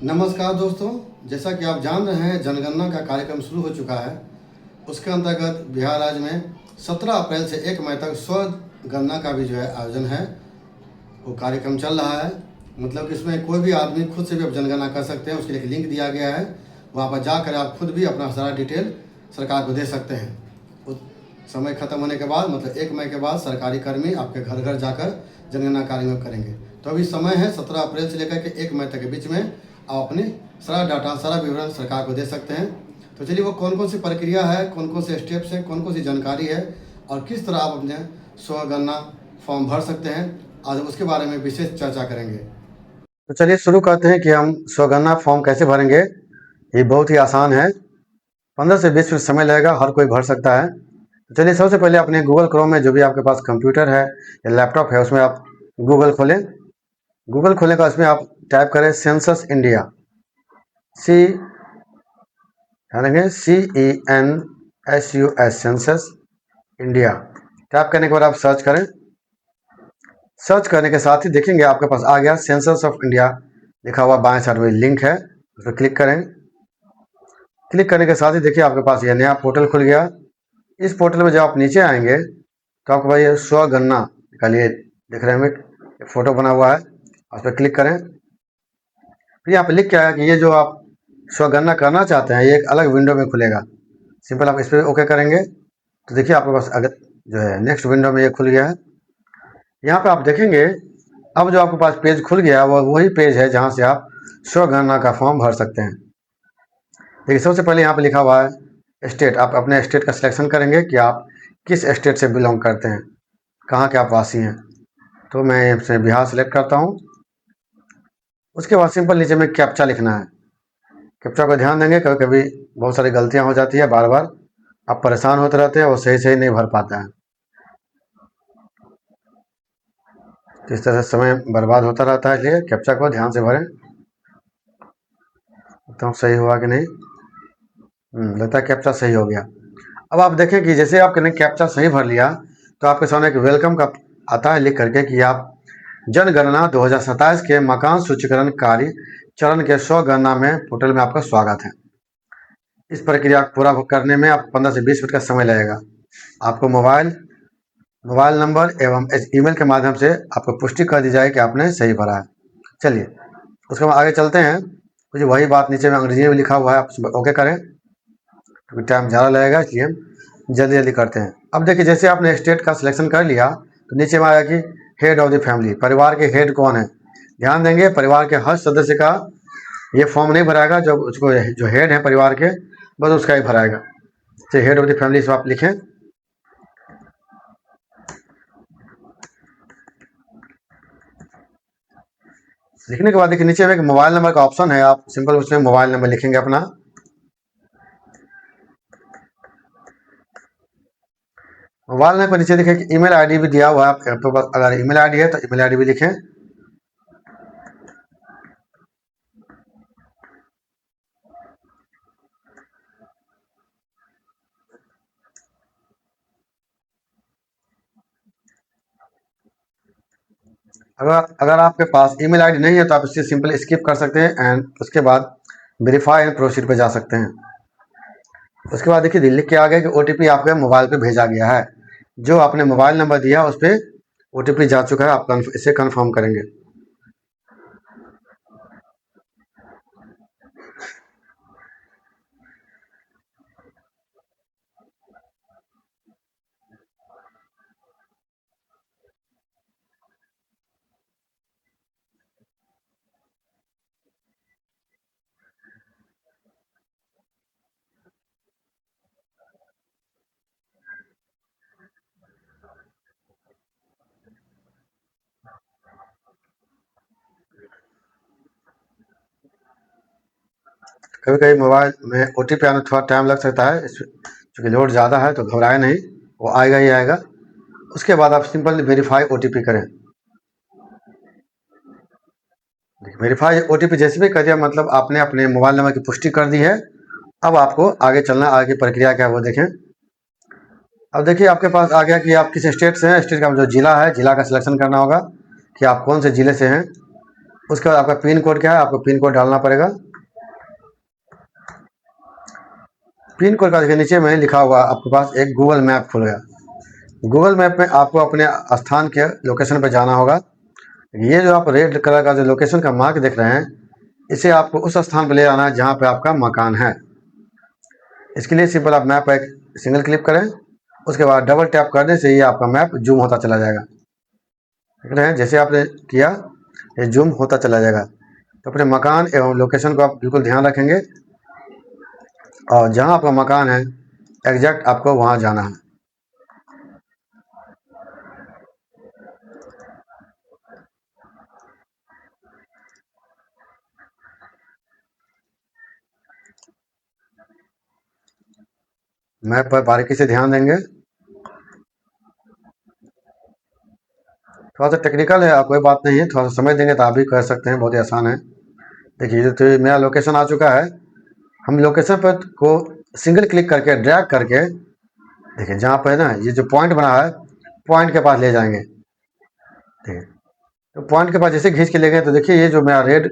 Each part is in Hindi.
नमस्कार दोस्तों, जैसा कि आप जान रहे हैं जनगणना का कार्यक्रम शुरू हो चुका है। उसके अंतर्गत बिहार राज्य में 17 अप्रैल से 1 मई तक स्व गणना का भी जो है आयोजन है, वो कार्यक्रम चल रहा है। मतलब कि इसमें कोई भी आदमी खुद से भी अब जनगणना कर सकते हैं। उसके लिए एक लिंक दिया गया है, वहाँ पर जाकर आप खुद भी अपना सारा डिटेल सरकार को दे सकते हैं। उस समय ख़त्म होने के बाद मतलब 1 मई के बाद सरकारी कर्मी आपके घर घर जाकर जनगणना कार्य में करेंगे। तो अभी समय है 17 अप्रैल से लेकर के 1 मई तक के बीच में आप अपने सारा डाटा, सारा विवरण सरकार को दे सकते हैं। तो चलिए, वो कौन कौन सी प्रक्रिया है, कौन कौन से स्टेप्स हैं, कौन कौन सी जानकारी है और किस तरह आप अपने स्वगणना फॉर्म भर सकते हैं, आज उसके बारे में विशेष चर्चा करेंगे। तो चलिए शुरू करते हैं कि हम स्वगणना फॉर्म कैसे भरेंगे। ये बहुत ही आसान है, 15 से 20 मिनट समय लगेगा, हर कोई भर सकता है। तो चलिए, सबसे पहले अपने गूगल क्रोम में जो भी आपके पास कंप्यूटर है या लैपटॉप है, उसमें आप गूगल खोलें। गूगल खोलने का उसमें आप टाइप करें census India, CENSUS, census India. Type करने के बाद आप सर्च करें। सर्च करने के साथ ही देखेंगे आपके पास आ गया सेंसस ऑफ इंडिया लिखा हुआ, बाएं साइड में लिंक है, उस पर क्लिक करें। क्लिक करने के साथ ही देखिए आपके पास यह नया पोर्टल खुल गया। इस पोर्टल में जब आप नीचे आएंगे तो आपको भाई स्वगणना का लिए दिख रहे हैं, फोटो बना हुआ है, उस पर क्लिक करें। फिर यहाँ पे लिख के आया कि ये जो आप स्वगणना करना चाहते हैं ये एक अलग विंडो में खुलेगा। सिंपल आप इस पर ओके करेंगे तो देखिए आपके पास अगर जो है नेक्स्ट विंडो में ये खुल गया है। यहाँ पे आप देखेंगे अब जो आपके पास पेज खुल गया है वो वही पेज है जहाँ से आप स्वगणना का फॉर्म भर सकते हैं। देखिए सबसे पहले यहाँ पे लिखा हुआ है स्टेट। आप अपने स्टेट का सिलेक्शन करेंगे कि आप किस स्टेट से बिलोंग करते हैं, कहाँ के आप वासी हैं। तो मैं यहाँ बिहार सेलेक्ट करता हूँ। उसके बाद सिंपल नीचे में कैप्चा लिखना है। कैप्चा को ध्यान देंगे, कभी कभी बहुत सारी गलतियाँ हो जाती है, बार बार आप परेशान होते रहते हैं, वो सही सही नहीं भर पाता है, तो इस तरह से समय बर्बाद होता रहता है। इसलिए कैप्चा को ध्यान से भरें। एकदम सही हुआ कि नहीं? लगता है कैप्चा सही हो गया। अब आप देखें कि जैसे आपने कैप्चा सही भर लिया तो आपके सामने एक वेलकम का आता है लिख करके कि आप जनगणना 2027 के मकान सूचीकरण कार्य चरण के स्वगणना में पोर्टल में आपका स्वागत है। इस प्रक्रिया को पूरा करने में आप 15 से 20 मिनट का समय लगेगा। आपको मोबाइल नंबर एवं ईमेल के माध्यम से आपको पुष्टि कर दी जाएगी कि आपने सही भरा है। चलिए उसके बाद आगे चलते हैं। कुछ वही बात नीचे में अंग्रेजी में लिखा हुआ है, आप ओके करें क्योंकि टाइम ज़्यादा लगेगा, इसलिए हम जल्दी जल्दी करते हैं। अब देखिए जैसे आपने स्टेट का सिलेक्शन कर लिया तो नीचे में आया कि हेड ऑफ द फैमिली, परिवार के हेड कौन है। ध्यान देंगे परिवार के हर सदस्य का ये फॉर्म नहीं भराएगा, जो उसको जो हेड है परिवार के बस उसका ही भराएगा। तो हेड ऑफ द फैमिली से आप लिखें। लिखने के बाद देखिए नीचे में एक मोबाइल नंबर का ऑप्शन है, आप सिंपल उसमें मोबाइल नंबर लिखेंगे अपना। मोबाइल नंबर पर नीचे देखिए कि ईमेल आईडी भी दिया हुआ है, आपके पास अगर ईमेल आईडी है तो ईमेल आईडी भी लिखें। अगर आपके पास ईमेल आईडी नहीं है तो आप इसे सिंपल स्किप कर सकते हैं एंड उसके बाद वेरीफाई एंड प्रोसीड पे जा सकते हैं। उसके बाद देखिए लिख के आ गया कि ओटीपी आपके मोबाइल पे भेजा गया है। जो आपने मोबाइल नंबर दिया उस पर ओटीपी जा चुका है, आप इसे कन्फर्म करेंगे। कभी कभी मोबाइल में ओटीपी आने में थोड़ा टाइम लग सकता है, चूँकि लोड ज़्यादा है तो घबराए नहीं, वो आएगा ही आएगा। उसके बाद आप सिंपल वेरीफाई ओटीपी करें। वेरीफाई ओटीपी जैसे भी कर दिया मतलब आपने अपने मोबाइल नंबर की पुष्टि कर दी है। अब आपको आगे चलना, आगे प्रक्रिया क्या है वो देखें। अब देखिए आपके पास आ गया कि आप किस स्टेट से हैं। स्टेट का जो जिला है, जिला का सिलेक्शन करना होगा कि आप कौन से जिले से हैं। उसके बाद आपका पिन कोड क्या है, आपको पिन कोड डालना पड़ेगा। पिन कोड का देखिए नीचे में लिखा हुआ आपके पास एक गूगल मैप खुल गया। गूगल मैप में आपको अपने स्थान के लोकेशन पर जाना होगा। ये जो आप रेड कलर का जो लोकेशन का मार्क देख रहे हैं, इसे आपको उस स्थान पर ले आना है जहाँ पे आपका मकान है। इसके लिए सिंपल आप मैप पर एक सिंगल क्लिक करें, उसके बाद डबल टैप करने से ये आपका मैप जूम होता चला जाएगा। देख रहे हैं, जैसे आपने किया ये जूम होता चला जाएगा। तो अपने मकान एवं लोकेशन को आप बिल्कुल ध्यान रखेंगे, और जहाँ आपका मकान है एग्जैक्ट आपको वहाँ जाना है। मैप पर बारीकी से ध्यान देंगे। थोड़ा सा टेक्निकल है, आप कोई बात नहीं है, थोड़ा सा समझ देंगे तो आप भी कर सकते हैं, बहुत ही आसान है। देखिए तो मेरा लोकेशन आ चुका है। हम लोकेशन पर को सिंगल क्लिक करके ड्रैग करके, देखिए जहाँ पर है ना ये जो पॉइंट बना है, पॉइंट के पास ले जाएंगे। ठीक है, तो पॉइंट के पास जैसे खींच के ले गए तो देखिए ये जो मेरा रेड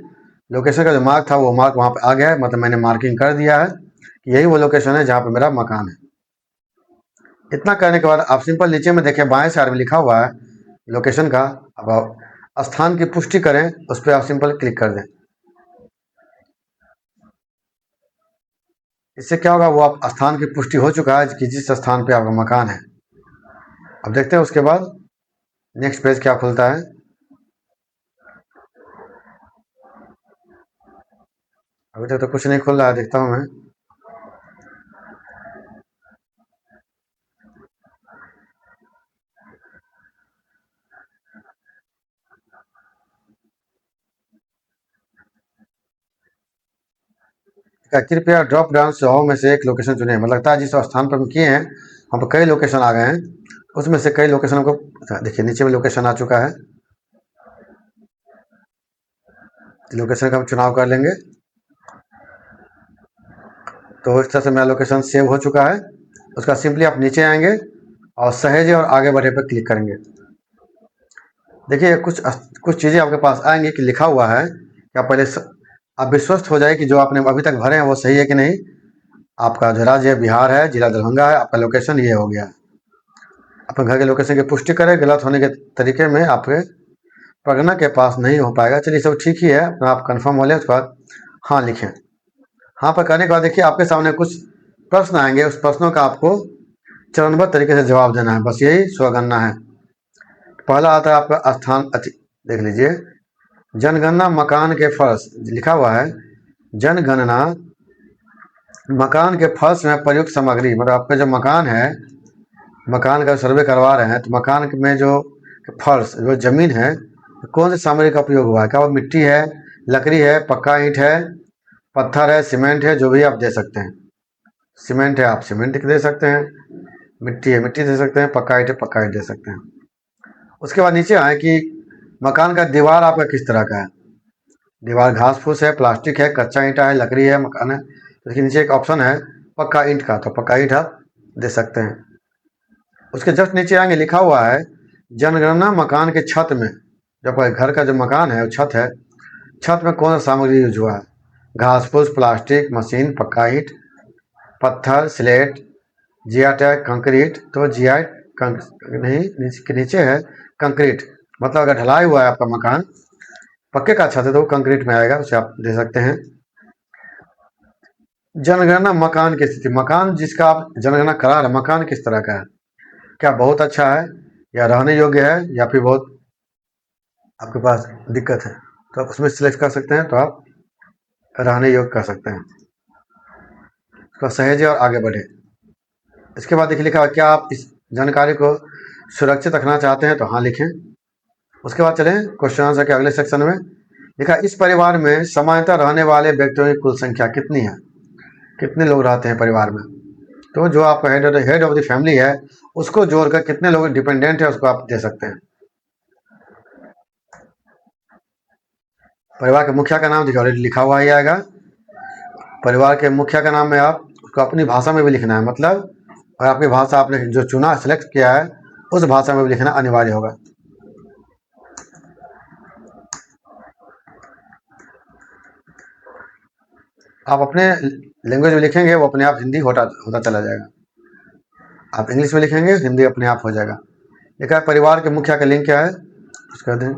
लोकेशन का जो मार्क था वो मार्क वहाँ पे आ गया है, मतलब मैंने मार्किंग कर दिया है कि यही वो लोकेशन है जहाँ पे मेरा मकान है। इतना करने के बाद आप सिंपल नीचे में देखिए बाएं साइड में लिखा हुआ है लोकेशन का, अब आप स्थान की पुष्टि करें, उस पर आप सिंपल क्लिक कर दें। इससे क्या होगा, वो आप स्थान की पुष्टि हो चुका है कि जिस स्थान पे आपका मकान है। अब देखते हैं उसके बाद नेक्स्ट पेज क्या खुलता है। अभी तक तो कुछ नहीं खुल रहा है, देखता हूँ मैं। कृपया ड्रॉप डाउन सेवाओं में से एक लोकेशन चुने। मतलब लगता है जिस स्थान पर हम किए हैं वहाँ पर कई लोकेशन आ गए हैं, उसमें से कई लोकेशन हमको, देखिए नीचे में लोकेशन आ चुका है, लोकेशन का हम चुनाव कर लेंगे। तो इस तरह से मेरा लोकेशन सेव हो चुका है। उसका सिंपली आप नीचे आएंगे और सहेजे और आगे बढ़े पर क्लिक करेंगे। देखिए कुछ चीज़ें आपके पास आएंगी कि लिखा हुआ है कि आप पहले आप विश्वस्त हो जाए कि जो आपने अभी तक भरे हैं वो सही है कि नहीं। आपका जो राज्य बिहार है, जिला दरभंगा है, आपका लोकेशन ये हो गया। अपने घर के लोकेशन की पुष्टि करें, गलत होने के तरीके में आपके प्रगणक के पास नहीं हो पाएगा। चलिए सब ठीक ही है, अपना आप कंफर्म हो लें, उसके बाद हाँ लिखें। हाँ पर करने के बाद देखिए आपके सामने कुछ प्रश्न आएंगे, उस प्रश्नों का आपको चरणबद्ध तरीके से जवाब देना है, बस यही स्वगणना है। पहला आता है आपका स्थान देख लीजिए, जनगणना मकान के फर्श लिखा हुआ है। जनगणना मकान के फर्श में प्रयुक्त सामग्री, मतलब आपका जो मकान है, मकान का सर्वे करवा रहे हैं तो मकान में जो फर्श जो जमीन है कौन सी सामग्री का उपयोग हुआ है, क्या वो मिट्टी है, लकड़ी है, पक्का ईंट है, पत्थर है, सीमेंट है, जो भी आप दे सकते हैं। सीमेंट है आप सीमेंट दे सकते हैं, मिट्टी है मिट्टी दे सकते हैं, पक्का ईंट है पक्का ईंट दे सकते हैं। उसके बाद नीचे आए कि मकान का दीवार आपका किस तरह का है। दीवार घास फूस है, प्लास्टिक है, कच्चा ईंटा है, लकड़ी है, मकान है। तो इसके नीचे एक ऑप्शन है पक्का ईंट का, तो पक्का ईंट आप दे सकते हैं। उसके जस्ट नीचे आएंगे लिखा हुआ है जनगणना मकान के छत में, जब घर का जो मकान है वो छत है, छत में कौन सा सामग्री यूज हुआ है। घास फूस, प्लास्टिक, मशीन, पक्का ईंट, पत्थर, स्लेट, जिया टैग, कंक्रीट। तो जिया नहीं के नीचे है कंक्रीट, मतलब अगर ढलाई हुआ है आपका मकान, पक्के का छत है तो वो कंक्रीट में आएगा, उसे आप दे सकते हैं। जनगणना मकान की स्थिति, मकान जिसका आप जनगणना करा रहे मकान किस तरह का है, क्या बहुत अच्छा है या रहने योग्य है या फिर बहुत आपके पास दिक्कत है, तो आप उसमें सिलेक्ट कर सकते हैं। तो आप रहने योग्य कर सकते हैं, उसका सहेजे और आगे बढ़े। इसके बाद देखिए लिखा है क्या आप इस जानकारी को सुरक्षित रखना चाहते हैं, तो हाँ लिखें। उसके बाद चलें क्वेश्चन आंसर के अगले सेक्शन में। लिखा इस परिवार में सामान्यतः रहने वाले व्यक्तियों की कुल संख्या कितनी है, कितने लोग रहते हैं परिवार में। तो जो आपका हेड ऑफ द फैमिली है उसको जोड़कर कितने लोग डिपेंडेंट है उसको आप दे सकते हैं। परिवार के मुखिया का नाम देखिए ऑलरेडी लिखा हुआ ही आएगा। परिवार के मुखिया का नाम में आप उसको अपनी भाषा में भी लिखना है, मतलब और आपकी भाषा आपने जो चुना सेलेक्ट किया है उस भाषा में भी लिखना अनिवार्य होगा। आप अपने लैंग्वेज में लिखेंगे वो अपने आप हिंदी होता होता चला जाएगा। आप इंग्लिश में लिखेंगे हिंदी अपने आप हो जाएगा। लिखा है परिवार के मुखिया का लिंग क्या है, उसका दें।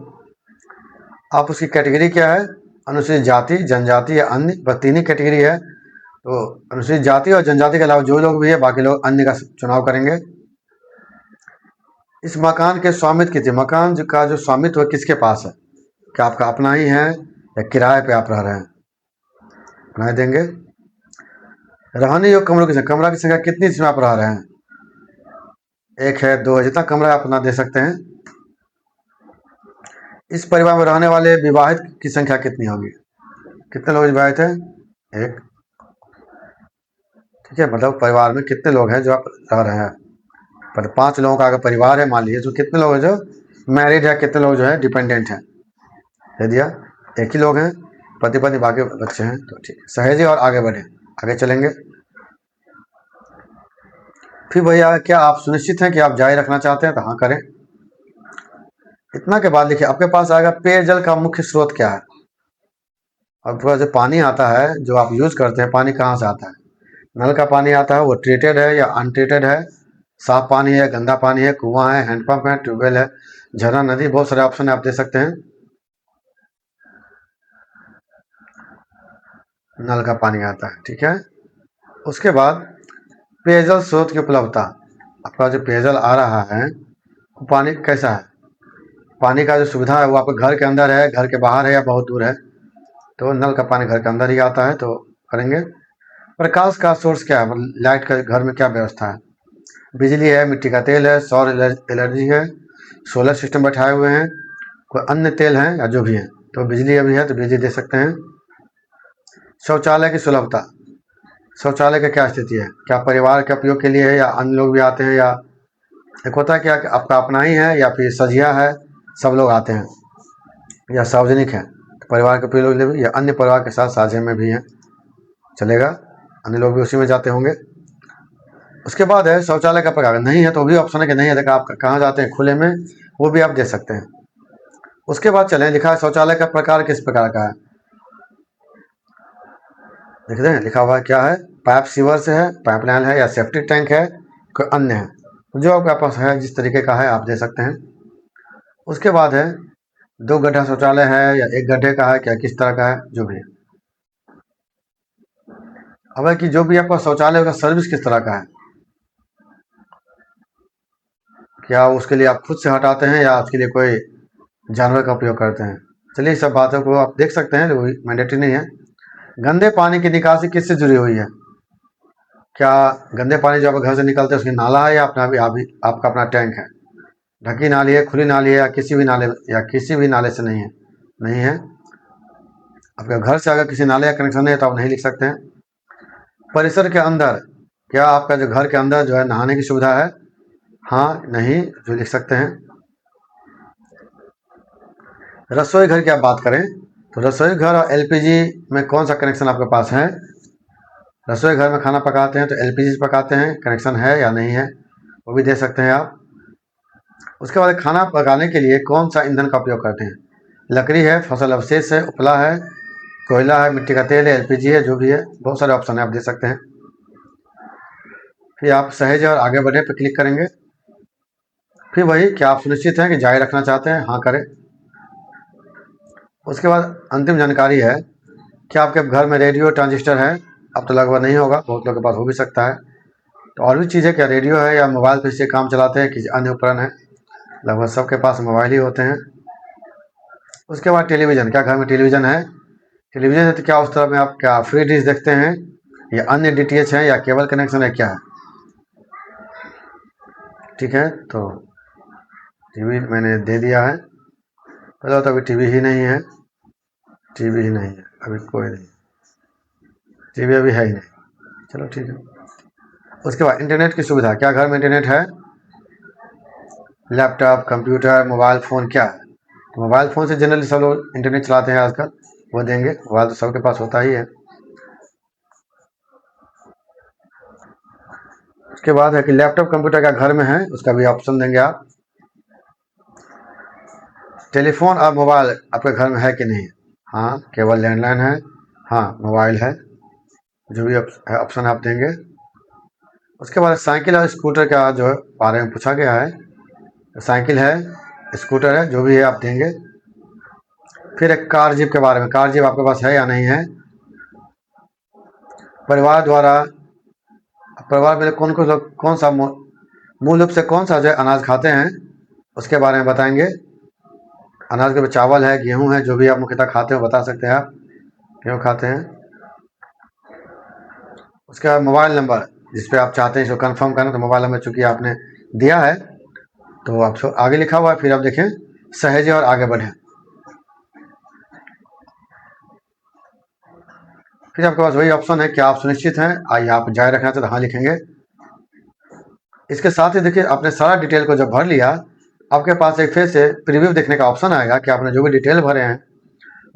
आप उसकी कैटेगरी क्या है, अनुसूचित जाति, जनजाति या अन्य, बस तीन ही कैटेगरी है। तो अनुसूचित जाति और जनजाति के अलावा जो लोग भी है बाकी लोग अन्य का चुनाव करेंगे। इस मकान के स्वामित्व कितने, मकान का जो स्वामित्व है किसके पास है, क्या आपका अपना ही है या किराए पे आप रह रहे हैं, अपना ही देंगे। रहने योग्य कमरों की संख्या, कमरा की संख्या कितनी इसमें आप रह रहे हैं, एक है, दो है, जितना कमरा आप अपना दे सकते हैं। इस परिवार में रहने वाले विवाहित की संख्या कितनी होगी, कितने लोग विवाहित हैं, एक। ठीक है, मतलब परिवार में कितने लोग हैं जो आप रह रहे हैं। पर 5 लोगों का अगर परिवार है मान लीजिए, तो कितने लोग हैं जो मैरिड है, कितने लोग जो है डिपेंडेंट हैं, दे दिया। एक ही लोग हैं, पति पत्नी, बाकी बच्चे हैं। तो ठीक है, सहेजे और आगे बढ़े, आगे चलेंगे। फिर भैया क्या आप सुनिश्चित हैं कि आप जारी रखना चाहते हैं, तो हाँ करें। इतना के बाद लिखिए आपके पास आएगा पेयजल का मुख्य स्रोत क्या है। आपका जो पानी आता है जो आप यूज करते हैं, पानी कहाँ से आता है, नल का पानी आता है, वो ट्रीटेड है या अनट्रीटेड है, साफ पानी है, गंदा पानी है, कुआं है, हैंडपंप है, ट्यूबवेल है, झरना, नदी, बहुत सारे ऑप्शन है, आप दे सकते हैं। नल का पानी आता है, ठीक है। उसके बाद पेयजल स्रोत की उपलब्धता, आपका जो पेयजल आ रहा है वो पानी कैसा है, पानी का जो सुविधा है वो आपके घर के अंदर है, घर के बाहर है या बहुत दूर है, तो नल का पानी घर के अंदर ही आता है, तो करेंगे। प्रकाश का सोर्स क्या है, मतलब लाइट का घर में क्या व्यवस्था है, बिजली है, मिट्टी का तेल है, सौर एनर्जी है, सोलर सिस्टम बैठाए हुए हैं, कोई अन्य तेल है या जो भी है, तो बिजली अभी है तो बिजली दे सकते हैं। शौचालय की सुलभता, शौचालय का क्या स्थिति है, क्या परिवार के उपयोग के लिए है या अन्य लोग भी आते हैं, या एक होता है क्या कि आपका अपना ही है या फिर सजिया है, सब लोग आते हैं, या सार्वजनिक है तो परिवार के उपयोग के लिए, या अन्य परिवार के साथ साझे में भी है, चलेगा, अन्य लोग भी उसी में जाते होंगे। उसके बाद है शौचालय का प्रकार, नहीं है तो भी ऑप्शन है कि नहीं है, देखा आप कहाँ जाते हैं खुले में, वो भी आप दे सकते हैं। उसके बाद चलें, लिखा है शौचालय का प्रकार किस प्रकार का है, देख रहे हैं लिखा हुआ है क्या है, पाइप सीवर से है, पाइपलाइन है या सेप्टिक टैंक है, कोई अन्य है, जो आपके पास है जिस तरीके का है आप दे सकते हैं। उसके बाद है 2 गड्ढा शौचालय है या 1 गड्ढे का है, क्या किस तरह का है, जो भी है। अब है कि जो भी आपका शौचालय होगा सर्विस किस तरह का है, क्या उसके लिए आप खुद से हटाते हैं या उसके लिए कोई जानवर का उपयोग करते हैं। चलिए सब बातों को आप देख सकते हैं, कोई मैंडेटरी नहीं है। गंदे पानी की निकासी किससे जुड़ी हुई है, क्या गंदे पानी जो आप घर से निकलते हैं उसकी नाला है या अपना भी आपका अपना टैंक है, ढकी नाली है, खुली नाली है, या किसी भी नाले से नहीं है, नहीं है। आपके घर से अगर किसी नाले का कनेक्शन नहीं है तो आप नहीं लिख सकते हैं। परिसर के अंदर, क्या आपका जो घर के अंदर जो है नहाने की सुविधा है, हाँ नहीं, जो लिख सकते हैं। रसोई घर की आप बात करें तो रसोई घर और एलपीजी में कौन सा कनेक्शन आपके पास है, रसोई घर में खाना पकाते हैं तो एलपीजी से पकाते हैं, कनेक्शन है या नहीं है, वो भी दे सकते हैं आप। उसके बाद खाना पकाने के लिए कौन सा ईंधन का उपयोग करते हैं, लकड़ी है, फसल अवशेष है, उपला है, कोयला है, मिट्टी का तेल है, एलपीजी है, जो भी है, बहुत सारे ऑप्शन है, आप दे सकते हैं। फिर आप सहेज और आगे बढ़े पर क्लिक करेंगे। फिर वही, क्या आप सुनिश्चित हैं कि जारी रखना चाहते हैं, हाँ करें। उसके बाद अंतिम जानकारी है, क्या आपके घर में रेडियो ट्रांजिस्टर है, अब तो लगभग नहीं होगा, बहुत लोगों के पास हो भी सकता है। तो और भी चीज़ें, क्या रेडियो है या मोबाइल पे से काम चलाते हैं, किसी अन्य उपकरण है, लगभग सबके पास मोबाइल ही होते हैं। उसके बाद टेलीविज़न, क्या घर में टेलीविज़न है, टेलीविज़न है तो क्या उस तरह में आप क्या फ्री डिश देखते हैं या अन्य डीटीएच है या केबल कनेक्शन है, क्या है, ठीक है। तो टीवी मैंने दे दिया है, पहले तो अभी टीवी ही नहीं है, टीवी ही नहीं है अभी, कोई नहीं, टीवी अभी है ही नहीं, चलो ठीक है। उसके बाद इंटरनेट की सुविधा, क्या घर में इंटरनेट है, लैपटॉप, कंप्यूटर, मोबाइल फ़ोन, क्या है, तो मोबाइल फ़ोन से जनरली सब लोग इंटरनेट चलाते हैं आजकल, वो देंगे, मोबाइल तो सबके पास होता ही है। उसके बाद है कि लैपटॉप कंप्यूटर का घर में है, उसका भी ऑप्शन देंगे आप। टेलीफोन और मोबाइल आपके घर में है कि नहीं, हाँ केवल लैंडलाइन है, हाँ मोबाइल है। जो भी ऑप्शन आप देंगे। उसके बाद साइकिल और स्कूटर का जो बारे में पूछा गया है, साइकिल है, स्कूटर है, जो भी है आप देंगे। फिर एक कार जीप के बारे में, कार जीप आपके पास है या नहीं है। परिवार में कौन सा मूल रूप से कौन सा जो है अनाज खाते हैं, उसके बारे में बताएंगे। अनाज के चावल है, गेहूं है, जो भी आप मुख्यतः खाते हो बता सकते हैं आप क्यों खाते हैं। उसके बाद मोबाइल नंबर जिस पे आप चाहते हैं इसको कंफर्म करना, तो मोबाइल नंबर चूंकि आपने दिया है तो आप आगे लिखा हुआ है, फिर आप देखें सहेजे और आगे बढ़ें। फिर आपके पास वही ऑप्शन है, क्या आप सुनिश्चित हैं, आइए आप जारी रखना चाहते तो हाँ लिखेंगे। इसके साथ ही देखिए आपने सारा डिटेल को जब भर लिया, आपके पास एक फिर से प्रीव्यू देखने का ऑप्शन आएगा कि आपने जो भी डिटेल भरे हैं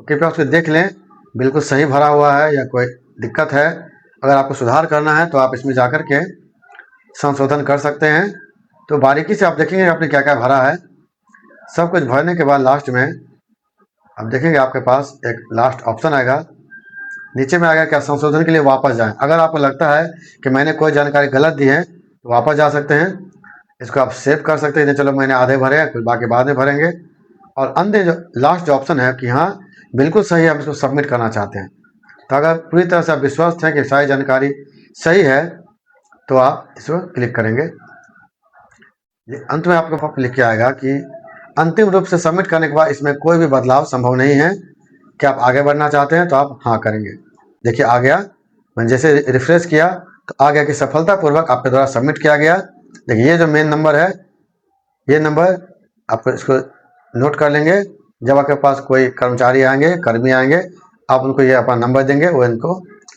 कृपया उसको देख लें, बिल्कुल सही भरा हुआ है या कोई दिक्कत है। अगर आपको सुधार करना है तो आप इसमें जाकर के संशोधन कर सकते हैं। तो बारीकी से आप देखेंगे आपने क्या क्या भरा है। सब कुछ भरने के बाद लास्ट में आप देखेंगे आपके पास एक लास्ट ऑप्शन आएगा, नीचे में आएगा क्या संशोधन के लिए वापस जाएं। अगर आपको लगता है कि मैंने कोई जानकारी गलत दी है तो वापस जा सकते हैं, इसको आप सेव कर सकते हैं। चलो मैंने आधे भरे हैं, कुछ बाकी बाद में भरेंगे। और अंत जो लास्ट जो ऑप्शन है कि हाँ बिल्कुल सही है, आप इसको सबमिट करना चाहते हैं। तो अगर पूरी तरह से आप विश्वस्त हैं कि सारी जानकारी सही है तो आप इसको क्लिक करेंगे। अंत में आपके पास लिख के आएगा कि अंतिम रूप से सबमिट करने के बाद इसमें कोई भी बदलाव संभव नहीं है, क्या आप आगे बढ़ना चाहते हैं तो आप हाँ करेंगे। देखिए आ गया, मैंने जैसे रिफ्रेश किया तो आ गया कि सफलतापूर्वक आपके द्वारा सबमिट किया गया। देखिए ये जो मेन नंबर है, ये नंबर आप इसको नोट कर लेंगे। जब आपके पास कोई कर्मचारी आएंगे, कर्मी आएंगे, आप उनको ये अपना नंबर देंगे, वो इनको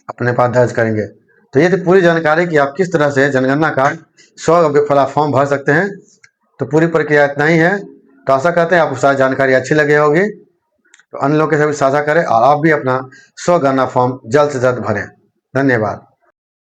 अपने पास दर्ज करेंगे। तो ये थी पूरी जानकारी कि आप किस तरह से जनगणना का 100 फॉर्म भर सकते हैं। तो पूरी प्रक्रिया इतना ही है। तो आशा करते हैं आपको सारी जानकारी अच्छी लगी होगी। तो अन्य लोगों के साथ साझा करें और आप भी अपना 100 गणना फॉर्म जल्द से जल्द भरें। धन्यवाद।